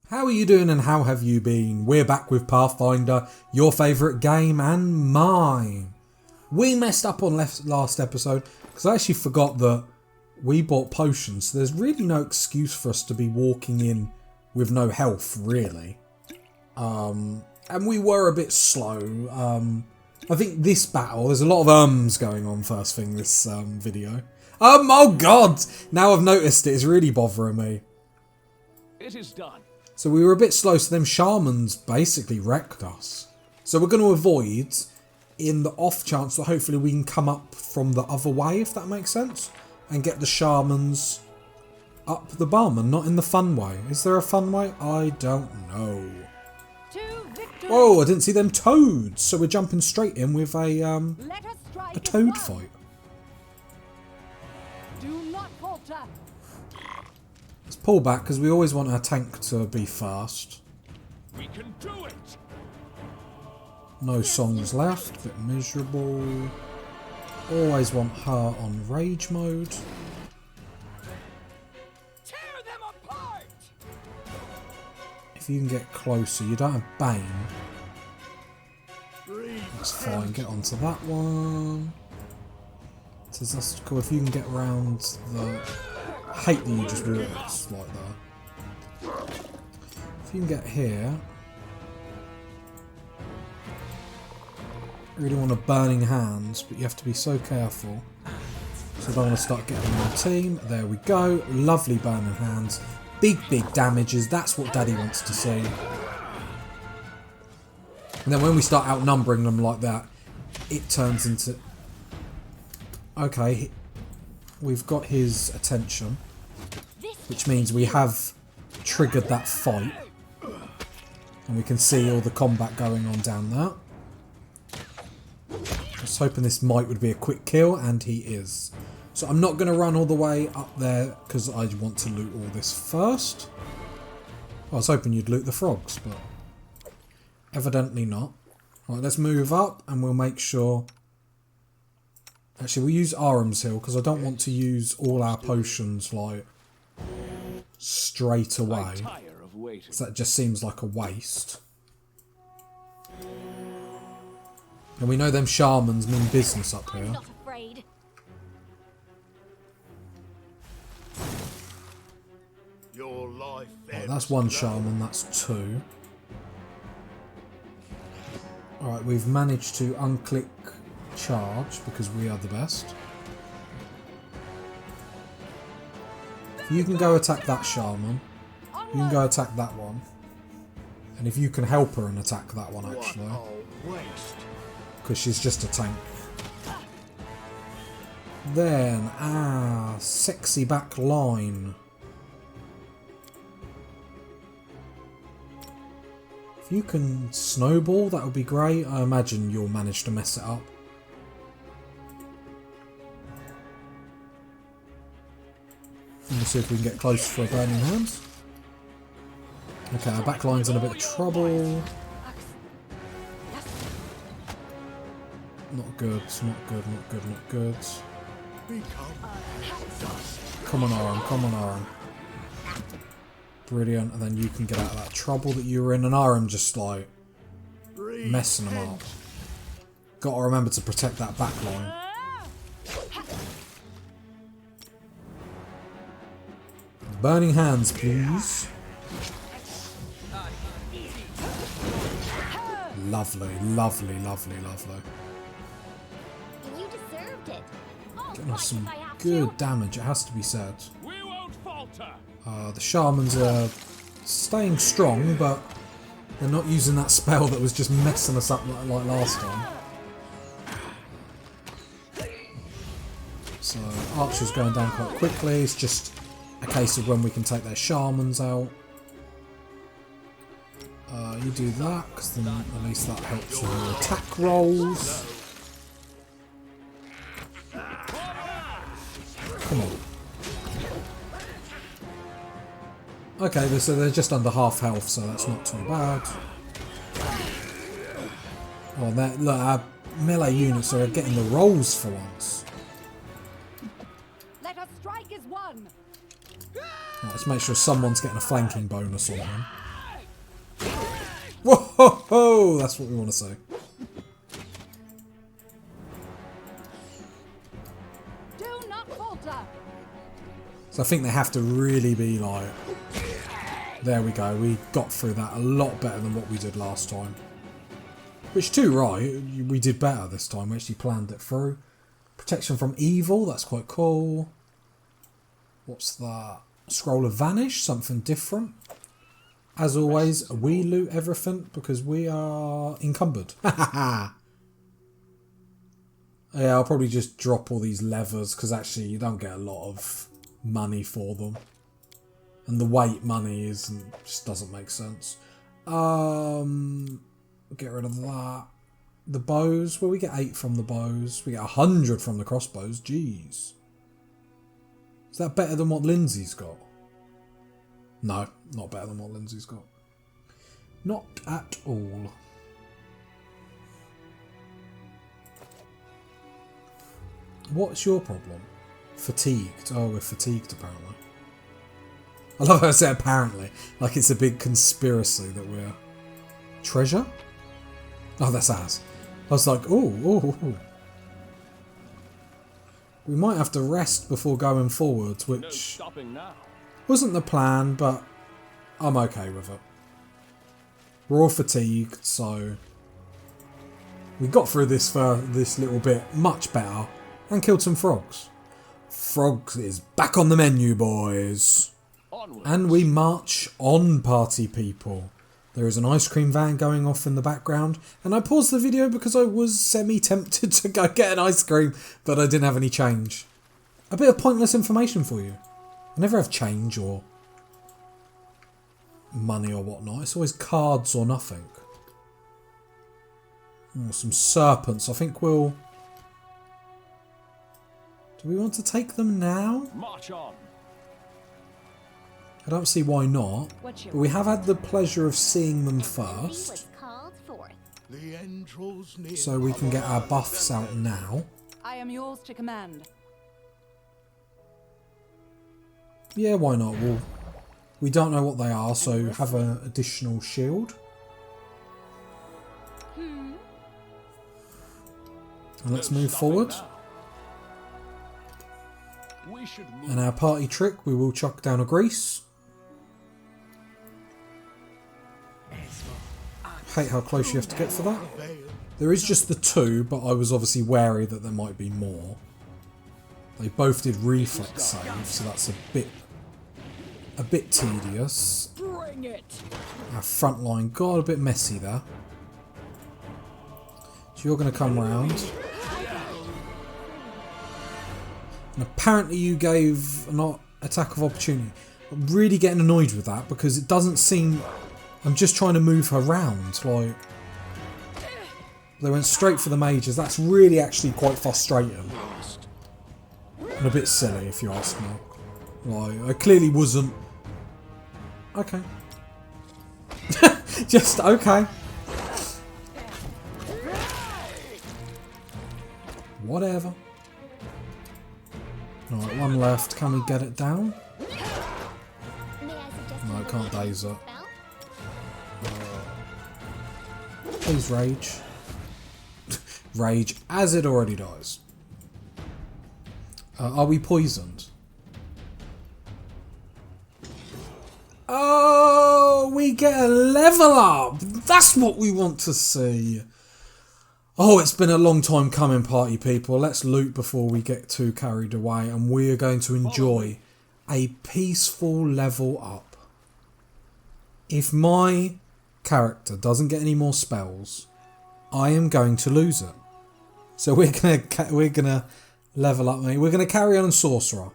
How are you doing and how have you been? We're back with Pathfinder, your favourite game and mine. We messed up on last episode because I actually forgot that we bought potions, so there's really no excuse for us to be walking in with no health, really. And we were a bit slow. I think this battle, there's a lot of going on first thing this video. Oh god! Now I've noticed it, it's really bothering me. It is done. So we were a bit slow, so them shamans basically wrecked us. So we're going to avoid, in the off chance that hopefully we can come up from the other way, if that makes sense, and get the shamans up the bum and not in the fun way. Is there a fun way? I don't know. Oh, I didn't see them toads, so we're jumping straight in with a toad fight. Do not falter. Let's pull back because we always want our tank to be fast. We can do it. No songs left, bit miserable. Always want her on rage mode. Tear them apart. If you can get closer, you don't have Bane. That's fine, get onto that one. Tazastical, if you can get around the... I hate that you just walked like that. If you can get here... I really want a burning hands, but you have to be so careful. So I don't want to start getting on the team. There we go. Lovely burning hands. Big damages. That's what Daddy wants to see. And then when we start outnumbering them like that, it turns into... Okay, we've got his attention, which means we have triggered that fight. And we can see all the combat going on down there. I was hoping this might would be a quick kill, and he is. So I'm not going to run all the way up there because I want to loot all this first. I was hoping you'd loot the frogs, but evidently not. Right, let's move up and we'll make sure... Actually, we'll use Aram's Hill because I don't want to use all our potions like straight away. So that just seems like a waste. And we know them shamans mean business up here. Right, that's one shaman, that's two. Alright, we've managed to unclick charge because we are the best. If you can go attack that shaman, you can go attack that one. And if you can help her and attack that one actually. Because she's just a tank. Then, sexy back line. If you can snowball, that would be great. I imagine you'll manage to mess it up. And we'll see if we can get close for a burning hand. Okay, our back line's in a bit of trouble. Not good, not good, not good, not good. Come on, Aram, come on, Aram. Brilliant, and then you can get out of that trouble that you were in, and Aram just like messing them up. Gotta remember to protect that back line. Burning hands, please. Lovely, lovely, lovely, lovely. You deserved it. Getting us some good damage, it has to be said. We won't falter. The shamans are staying strong, but they're not using that spell that was just messing us up like last time. So Archer's going down quite quickly. It's just a case of when we can take their shamans out. You do that, because then at least that helps with your attack rolls. Come on. Okay, so they're just under half health, so that's not too bad. Oh, look, our melee units are getting the rolls for once. Let us strike as one. Right, let's make sure someone's getting a flanking bonus on him. Whoa, that's what we want to say. Do not falter. So I think they have to really be like... There we go, we got through that a lot better than what we did last time. Which, too, right, we did better this time. We actually planned it through. Protection from evil, that's quite cool. What's that? Scroll of Vanish, something different. As always, we loot everything because we are encumbered. Yeah, I'll probably just drop all these levers because actually you don't get a lot of money for them. And the weight money just doesn't make sense. Get rid of that. The bows, well, we get 8 from the bows. We get 100 from the crossbows. Jeez. Is that better than what Lindsay's got? No, not better than what Lindsay's got. Not at all. What's your problem? Fatigued. Oh, we're fatigued apparently. I love how I say apparently. Like it's a big conspiracy that we're... Treasure? Oh, that's ours. I was like, ooh. We might have to rest before going forwards, which... No stopping now. Wasn't the plan, but I'm okay with it. We're all fatigued, so we got through this for this little bit much better and killed some frogs. Frogs is back on the menu, boys. Onwards. And we march on, party people. There is an ice cream van going off in the background, and I paused the video because I was semi-tempted to go get an ice cream, but I didn't have any change. A bit of pointless information for you. I never have change or money or whatnot. It's always cards or nothing. Oh, some serpents. I think we'll... Do we want to take them now? March on. I don't see why not. But we have had the pleasure of seeing them first. So we can get our buffs out now. I am yours to command. Yeah, why not? We don't know what they are, so have an additional shield. And let's move forward. And our party trick, we will chuck down a grease. Hate how close you have to get for that. There is just the 2, but I was obviously wary that there might be more. They both did reflex saves, so that's a bit tedious. Bring it. Our front line got a bit messy there. So you're going to come round. And apparently you gave an attack of opportunity. I'm really getting annoyed with that because it doesn't seem... I'm just trying to move her round. Like, they went straight for the mages. That's really actually quite frustrating. And a bit silly if you ask me. Like, I clearly wasn't... Okay. Just okay. Whatever. Alright, one left. Can we get it down? No, I can't daze it. Please rage. Rage as it already does. Are we poisoned? Oh, we get a level up. That's what we want to see. Oh, it's been a long time coming, party people. Let's loot before we get too carried away, and we are going to enjoy a peaceful level up. If my character doesn't get any more spells, I am going to lose it. So we're gonna level up, mate. We're gonna carry on in Sorcerer.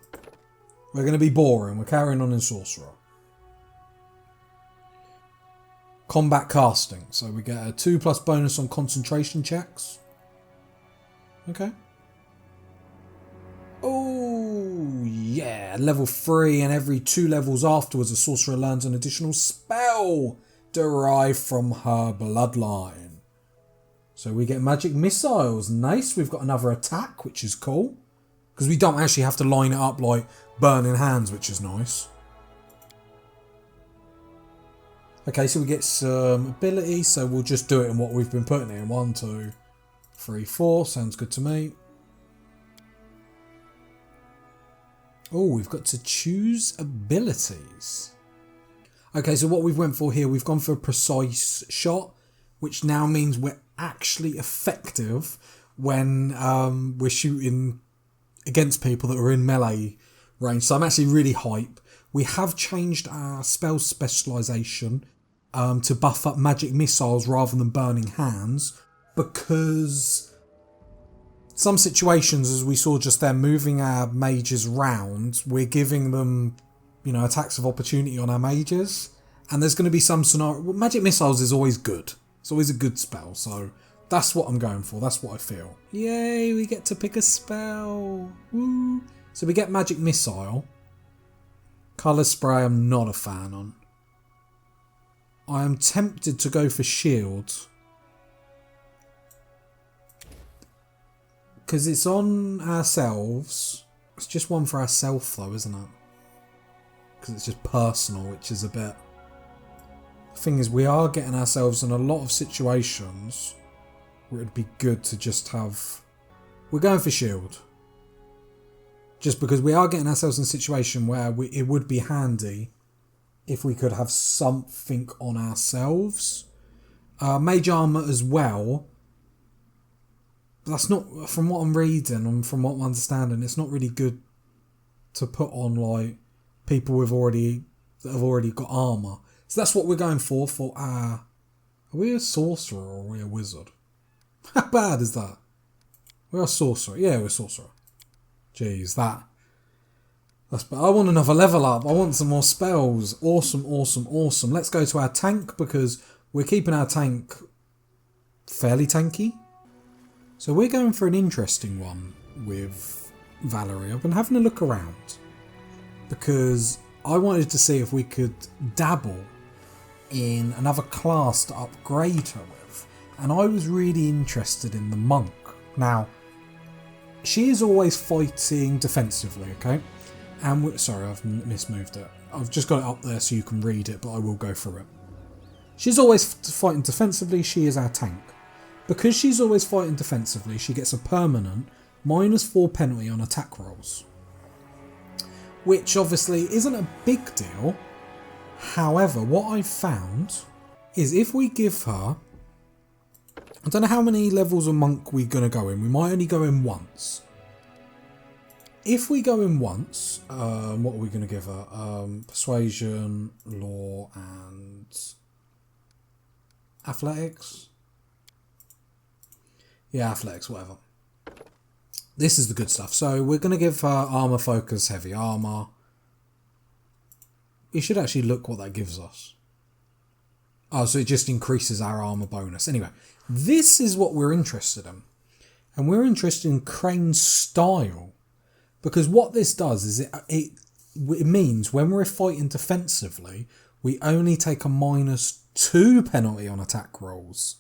We're gonna be boring. We're carrying on in Sorcerer. Combat casting. So we get a 2+ bonus on concentration checks. Okay. Oh, yeah. Level 3, and every 2 levels afterwards, a sorcerer learns an additional spell derived from her bloodline. So we get magic missiles. Nice. We've got another attack, which is cool. Because we don't actually have to line it up like burning hands, which is nice. Okay, so we get some ability, so we'll just do it in what we've been putting in. 1, 2, 3, 4. Sounds good to me. Oh, we've got to choose abilities. Okay, so what we've went for here, we've gone for a precise shot, which now means we're actually effective when we're shooting against people that are in melee range. So I'm actually really hype. We have changed our spell specialisation to buff up magic missiles rather than burning hands, because some situations, as we saw just there, moving our mages round, we're giving them, you know, attacks of opportunity on our mages. And there's going to be some scenario... Well, magic missiles is always good. It's always a good spell, so that's what I'm going for. That's what I feel. Yay, we get to pick a spell. Woo. So we get magic missile. Colour spray I'm not a fan on. I am tempted to go for shield. Because it's on ourselves. It's just one for ourselves though, isn't it? Because it's just personal, which is a bit... The thing is, we are getting ourselves in a lot of situations where it'd be good to just have... We're going for shield. Just because we are getting ourselves in a situation where it would be handy if we could have something on ourselves. Mage armour as well. That's not, from what I'm reading and from what I'm understanding, it's not really good to put on like people that have already got armour. So that's what we're going for our... Are we a sorcerer or are we a wizard? How bad is that? We're a sorcerer. Yeah, we're a sorcerer. Jeez, that's... I want another level up. I want some more spells. Awesome, awesome, awesome. Let's go to our tank because we're keeping our tank fairly tanky. So we're going for an interesting one with Valerie. I've been having a look around because I wanted to see if we could dabble in another class to upgrade her with. And I was really interested in the monk. Now, she is always fighting defensively, okay? And sorry, I've mismoved it. I've just got it up there so you can read it, but I will go through it. She's always fighting defensively. She is our tank. Because she's always fighting defensively, she gets a permanent -4 penalty on attack rolls. Which obviously isn't a big deal. However, what I've found is if we give her... I don't know how many levels of monk we're going to go in. We might only go in once. If we go in once, what are we going to give her? Persuasion, law, and athletics. Yeah, athletics, whatever. This is the good stuff. So we're going to give her armor focus, heavy armor. We should actually look what that gives us. Oh, so it just increases our armor bonus. Anyway, this is what we're interested in. And we're interested in Crane style. Because what this does is it means when we're fighting defensively, we only take a -2 penalty on attack rolls.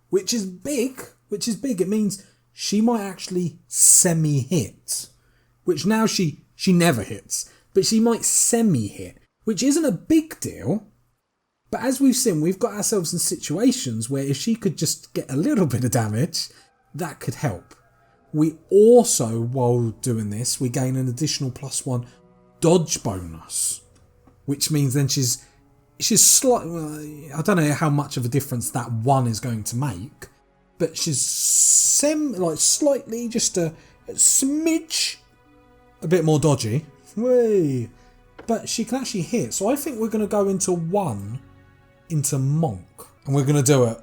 Which is big. It means she might actually semi-hit. Which now she never hits. But she might semi-hit. Which isn't a big deal. But as we've seen, we've got ourselves in situations where if she could just get a little bit of damage, that could help. We also, while doing this, we gain an additional +1 dodge bonus. Which means then she's slightly... I don't know how much of a difference that one is going to make. But she's slightly, just a smidge, a bit more dodgy. Whee! But she can actually hit. So I think we're going to go into monk. And we're going to do it.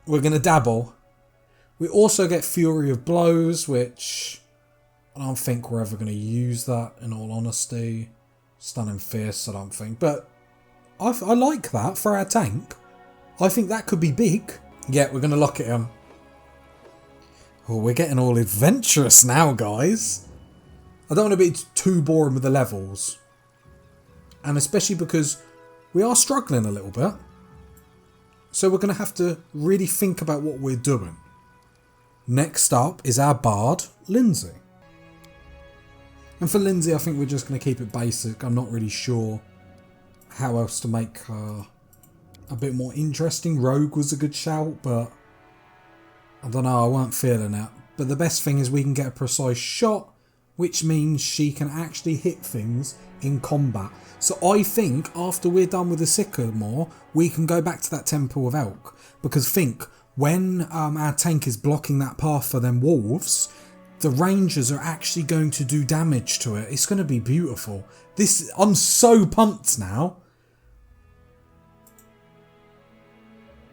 We're going to dabble. We also get Fury of Blows, which I don't think we're ever going to use that, in all honesty. Stunning Fierce, I don't think. But I like that for our tank. I think that could be big. Yeah, we're going to lock it in. Oh, we're getting all adventurous now, guys. I don't want to be too boring with the levels. And especially because we are struggling a little bit. So we're going to have to really think about what we're doing. Next up is our bard, Lindsay. And for Lindsay, I think we're just going to keep it basic. I'm not really sure how else to make her a bit more interesting. Rogue was a good shout, but I don't know, I weren't feeling it. But the best thing is we can get a precise shot, which means she can actually hit things in combat. So I think after we're done with the Sycamore, we can go back to that Temple of Elk. Because think, when our tank is blocking that path for them wolves, the rangers are actually going to do damage to it. It's going to be beautiful. I'm so pumped now.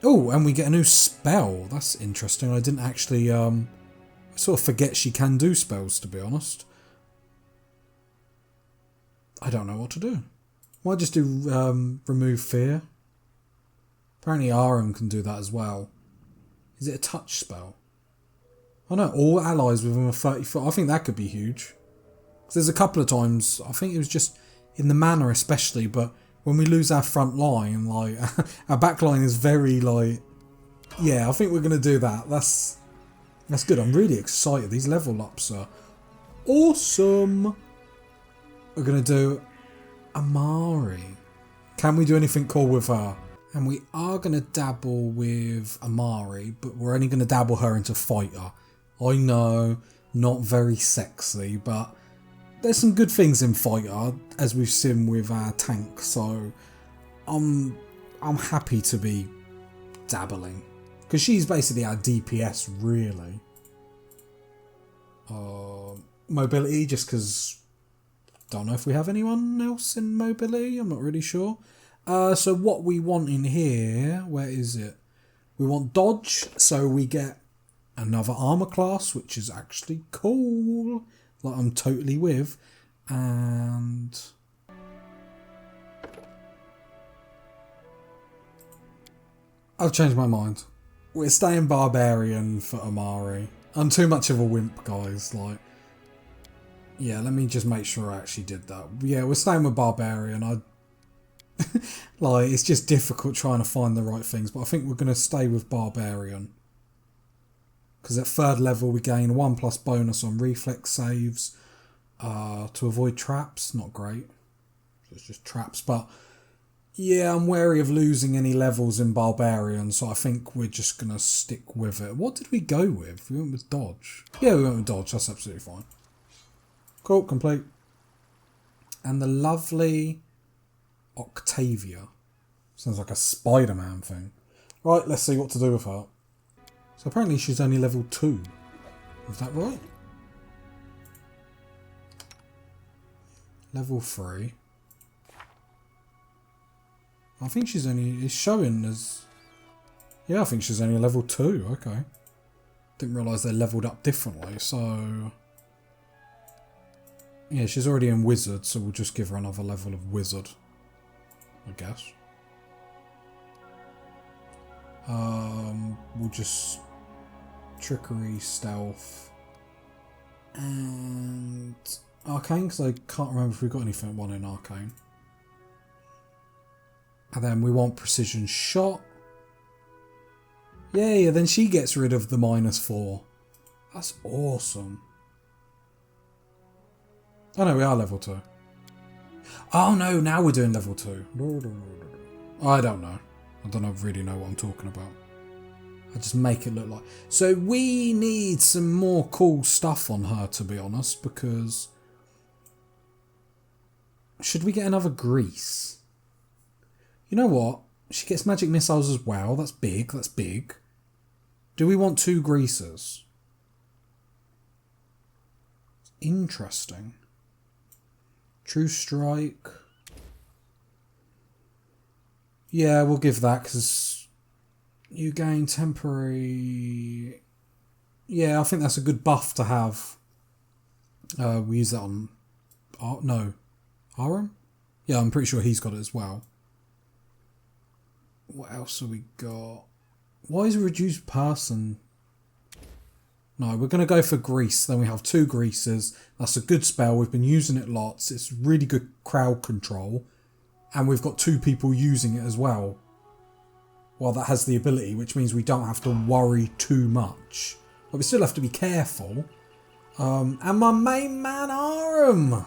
Oh, and we get a new spell. That's interesting. I didn't actually I sort of forget she can do spells, to be honest. I don't know what to do. Might just do remove fear. Apparently Aram can do that as well. Is it a touch spell? Oh no, all allies within a 30 foot. I think that could be huge. Because there's a couple of times, I think it was just in the manor especially, but when we lose our front line, like our back line is very like, yeah, I think we're going to do that. That's good. I'm really excited. These level ups are awesome. We're going to do Amari. Can we do anything cool with her? And we are going to dabble with Amari, but we're only going to dabble her into fighter. I know, not very sexy, but there's some good things in fighter, as we've seen with our tank, so I'm happy to be dabbling. Because she's basically our DPS, really. Mobility, just because don't know if we have anyone else in mobility, I'm not really sure. So what we want in here, where is it? We want dodge, so we get another armor class, which is actually cool. Like I'm totally with. And I've changed my mind. We're staying barbarian for Amari. I'm too much of a wimp, guys. Like, yeah, let me just make sure I actually did that. Yeah, we're staying with barbarian. Like, it's just difficult trying to find the right things, but I think we're going to stay with barbarian. Because at 3rd level we gain 1+ bonus on reflex saves to avoid traps. Not great. So it's just traps. But yeah, I'm wary of losing any levels in barbarian, so I think we're just going to stick with it. What did we go with? We went with dodge. Yeah, we went with dodge. That's absolutely fine. Cool, complete. And the lovely Octavia. Sounds like a Spider-Man thing. Right, let's see what to do with her. So apparently she's only level 2. Is that right? Level 3. I think she's only... It's showing as... Yeah, I think she's only level 2. Okay. Didn't realise they leveled up differently, so... Yeah, she's already in Wizard, so we'll just give her another level of Wizard. I guess. We'll just... Trickery, Stealth... And... Arcane, because I can't remember if we've got anything one in Arcane. And then we want Precision Shot. Yeah, then she gets rid of the -4. That's awesome. Oh no, we are level 2. Oh no, now we're doing level 2. I don't know. I don't really know what I'm talking about. I just make it look like... So we need some more cool stuff on her, to be honest, because... Should we get another Grease? You know what? She gets magic missiles as well. That's big. That's big. Do we want 2 Greases? Interesting. True Strike. Yeah, we'll give that because you gain temporary... Yeah, I think that's a good buff to have. We use that on... no. Aram? Yeah, I'm pretty sure he's got it as well. What else have we got? Why is a reduced person? No, we're going to go for Grease. Then we have 2 Greases. That's a good spell. We've been using it lots. It's really good crowd control. And we've got 2 people using it as well. Well, that has the ability, which means we don't have to worry too much. But we still have to be careful. And my main man, Aram.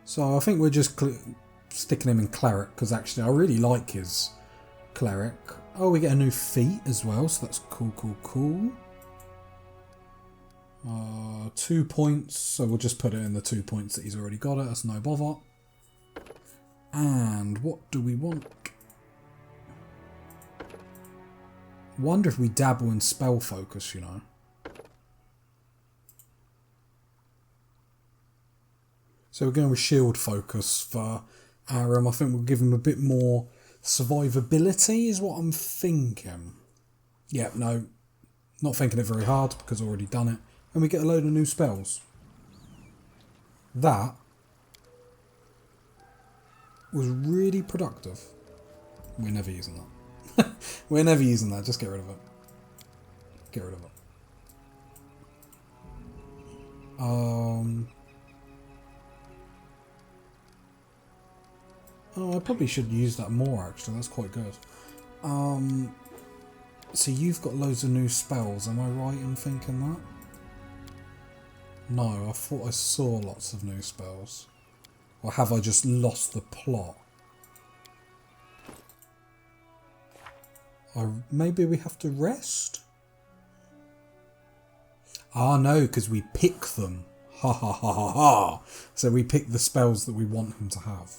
So I think we're just sticking him in Cleric, because actually I really like his Cleric. Oh, we get a new feat as well, so that's cool, cool, cool. 2 points, so we'll just put it in the 2 points that he's already got it. That's no bother. And what do we want? Wonder if we dabble in spell focus, you know. So we're going with shield focus for Aram. I think we'll give him a bit more survivability is what I'm thinking. Yeah, no, not thinking it very hard because I've already done it. And we get a load of new spells. That was really productive. We're never using that. We're never using that. Just get rid of it. Get rid of it. Oh, I probably should use that more actually. That's quite good. So you've got loads of new spells. Am I right in thinking that? No, I thought I saw lots of new spells. Or have I just lost the plot? Maybe we have to rest? Ah, no, because we pick them. Ha ha ha ha ha. So we pick the spells that we want him to have.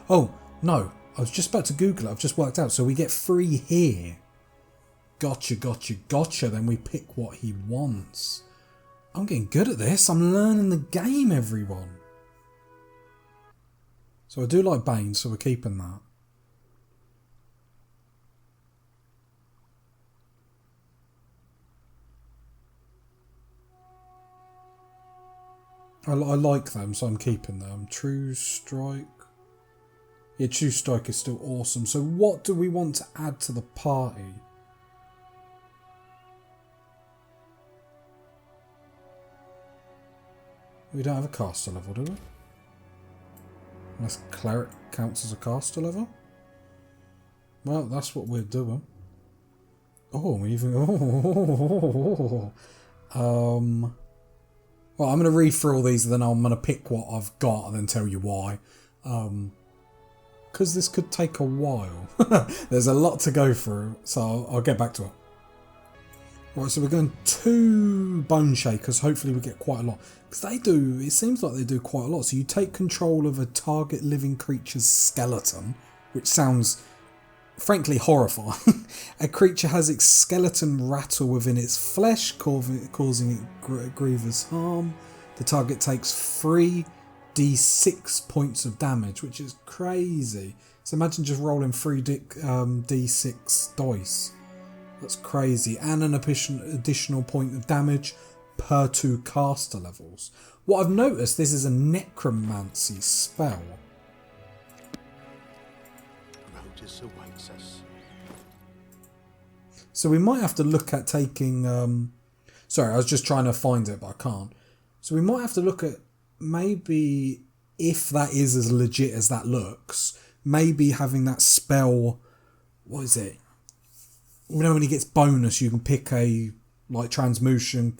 Oh, no. I was just about to Google it. I've just worked out. So we get 3 here. Gotcha, gotcha, gotcha. Then we pick what he wants. I'm getting good at this. I'm learning the game, everyone. So I do like Bane, so we're keeping that. I like them, so I'm keeping them. True Strike. Yeah, True Strike is still awesome. So what do we want to add to the party? We don't have a caster level, do we? Unless Cleric counts as a caster level. Well, that's what we're doing. Oh, we even... Oh. Well, I'm going to read through all these and then I'm going to pick what I've got and then tell you why. Because this could take a while. There's a lot to go through, so I'll get back to it. Right, so we're going 2 Bone Shakers. Hopefully we get quite a lot. Because they do, it seems like they do quite a lot. So you take control of a target living creature's skeleton, which sounds frankly horrifying. A creature has its skeleton rattle within its flesh, causing it grievous harm. The target takes 3d6 points of damage, which is crazy. So imagine just rolling 3d6 dice. That's crazy. And an additional point of damage per 2 caster levels. What I've noticed, this is a necromancy spell. Notice awaits us. So we might have to look at taking... sorry, I was just trying to find it, but I can't. So we might have to look at maybe, if that is as legit as that looks, maybe having that spell... What is it? You know, when he gets bonus, you can pick a, like, transmutation.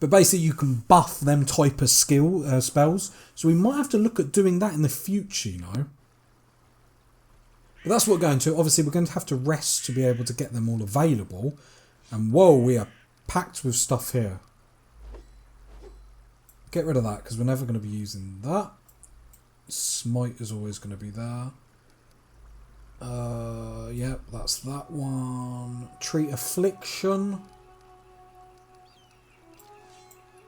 But basically, you can buff them type of spells. So we might have to look at doing that in the future, you know. But that's what we're going to. Obviously, we're going to have to rest to be able to get them all available. And whoa, we are packed with stuff here. Get rid of that, because we're never going to be using that. Smite is always going to be there. Yep, that's that one. Treat Affliction.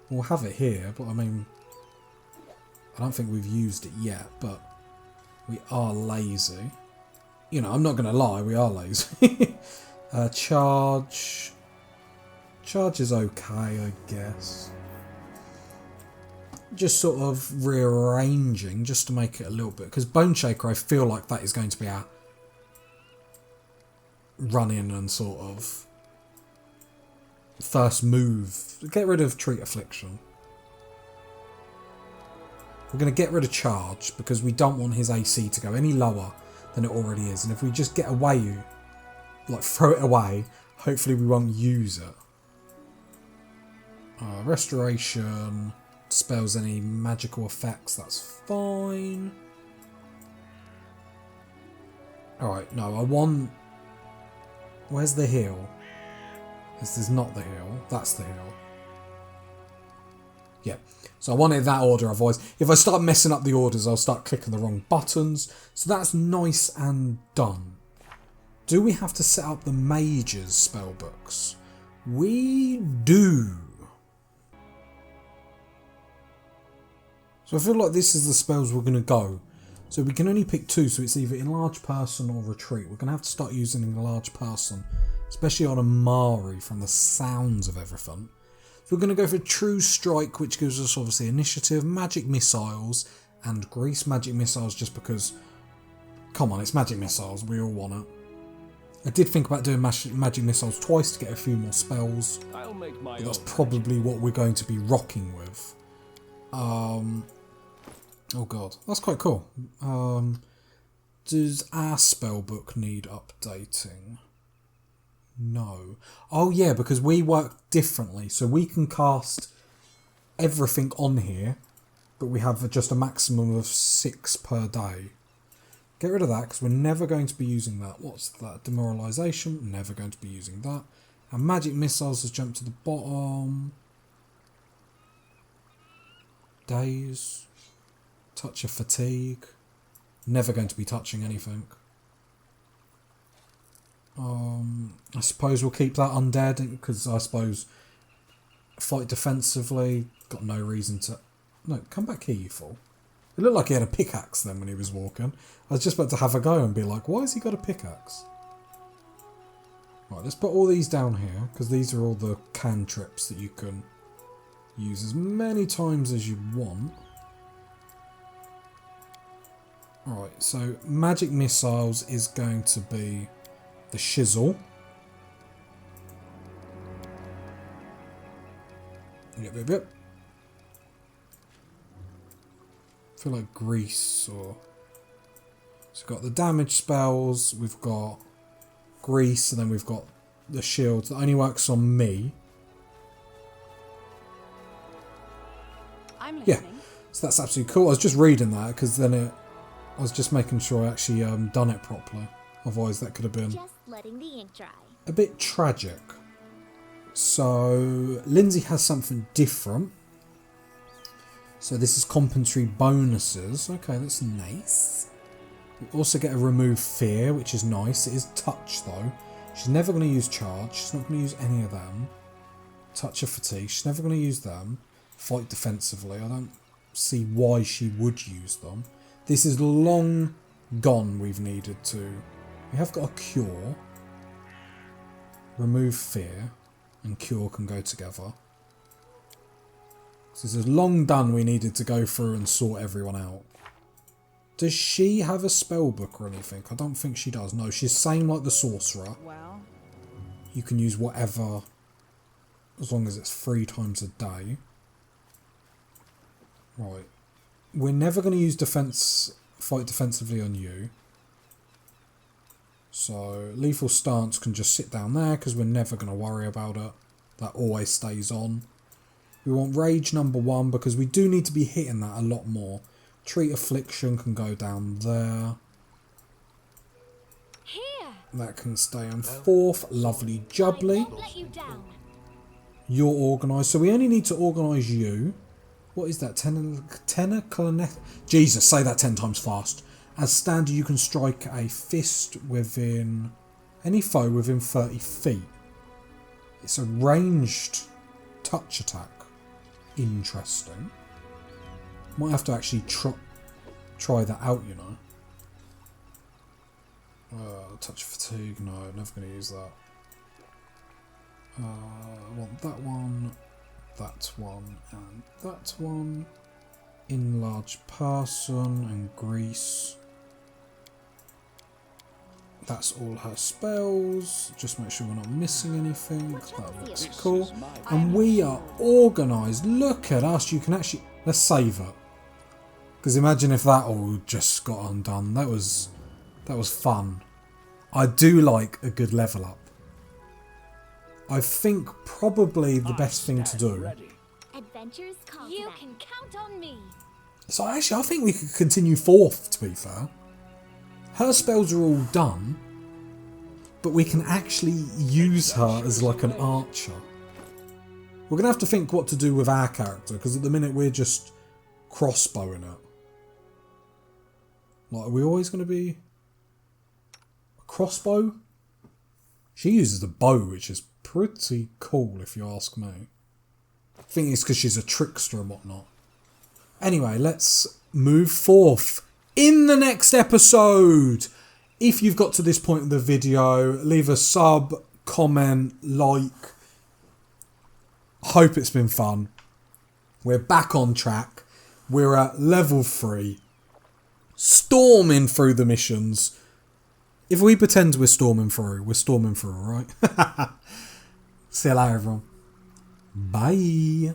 We'll have it here, but I mean, I don't think we've used it yet, but we are lazy. You know, I'm not going to lie, we are lazy. Charge. Charge is okay, I guess. Just sort of rearranging, just to make it a little bit, because Bone Shaker, I feel like that is going to be our run in and sort of first move. Get rid of Treat Affliction. We're going to get rid of Charge because we don't want his AC to go any lower than it already is. And if we just get away, like throw it away, hopefully we won't use it. Restoration, dispels any magical effects, that's fine. Alright, no, I want... Where's the heal? This is not the heal, that's the heal. Yeah, so I want it in that order, otherwise if I start messing up the orders I'll start clicking the wrong buttons. So that's nice and done. Do we have to set up the mage's spellbooks? We do. So I feel like this is the spells we're going to go. So we can only pick 2, so it's either Enlarge Person or Retreat. We're going to have to start using Enlarge Person, especially on Amari from the sounds of everything. So we're going to go for True Strike, which gives us obviously Initiative, Magic Missiles, and Grease Magic Missiles just because, come on, it's Magic Missiles, we all want it. I did think about doing Magic Missiles twice to get a few more spells, but that's probably what we're going to be rocking with. Oh god, that's quite cool. Does our spellbook need updating? No. Oh yeah, because we work differently, so we can cast everything on here, but we have just a maximum of 6 per day. Get rid of that, because we're never going to be using that. What's that? Demoralization, never going to be using that. And Magic Missiles has jumped to the bottom. Days. Touch of Fatigue. Never going to be touching anything. I suppose we'll keep that undead, because I suppose fight defensively, got no reason to... No, come back here, you fool. It looked like he had a pickaxe then when he was walking. I was just about to have a go and be like, why has he got a pickaxe? Right, let's put all these down here, because these are all the cantrips that you can use as many times as you want. Alright, so Magic Missiles is going to be the Shizzle. Yep. I feel like Grease or... So we've got the damage spells, we've got Grease, and then we've got the shield that only works on me. I'm Yeah, listening. so that's absolutely cool. I was just reading that because then I was just making sure I actually done it properly. Otherwise that could have been Just letting the ink dry. a bit tragic. So Lindsay has something different. So this is compensatory bonuses. Okay, that's nice. We also get a remove fear, which is nice. It is touch though. She's never going to use charge. She's not going to use any of them. Touch of fatigue. She's never going to use them. Fight defensively. I don't see why she would use them. This is long gone. We've needed to. We have got a cure. Remove fear and cure can go together. This is long done. We needed to go through and sort everyone out. Does she have a spell book or anything? I don't think she does. No, she's same like the Sorcerer. Well, You can use whatever as long as it's 3 times a day. Right. We're never going to use fight defensively on you. So Lethal Stance can just sit down there because we're never going to worry about it. That always stays on. We want Rage number 1 because we do need to be hitting that a lot more. Treat Affliction can go down there. Here. That can stay on 4th. Lovely jubbly. Won't let you down. You're organised. So we only need to organise you. What is that? Tenor. Jesus, say that 10 times fast. As standard, you can strike a fist within any foe within 30 feet. It's a ranged touch attack. Interesting. Might have to actually try that out, you know. Touch fatigue. No, never going to use that. I want that one, and that one. Enlarge person and grease. That's all her spells. Just make sure we're not missing anything. That looks cool. And we are organised. Look at us. You can actually... Let's save it. Because imagine if that all just got undone. That was fun. I do like a good level up. I think probably the best thing to do adventure's call You tonight. can count on me. So actually, I think we could continue fourth, to be fair. Her spells are all done, but we can actually use her as like an archer. We're going to have to think what to do with our character, because at the minute we're just crossbowing it. Like, are we always going to be a crossbow? She uses a bow, which is pretty cool if you ask me. I think it's because she's a trickster and whatnot. Anyway, let's move forth in the next episode. If you've got to this point in the video, leave a sub, comment, like. Hope it's been fun. We're back on track. We're at level 3. Storming through the missions. If we pretend we're storming through, alright? See you later, everyone. Bye.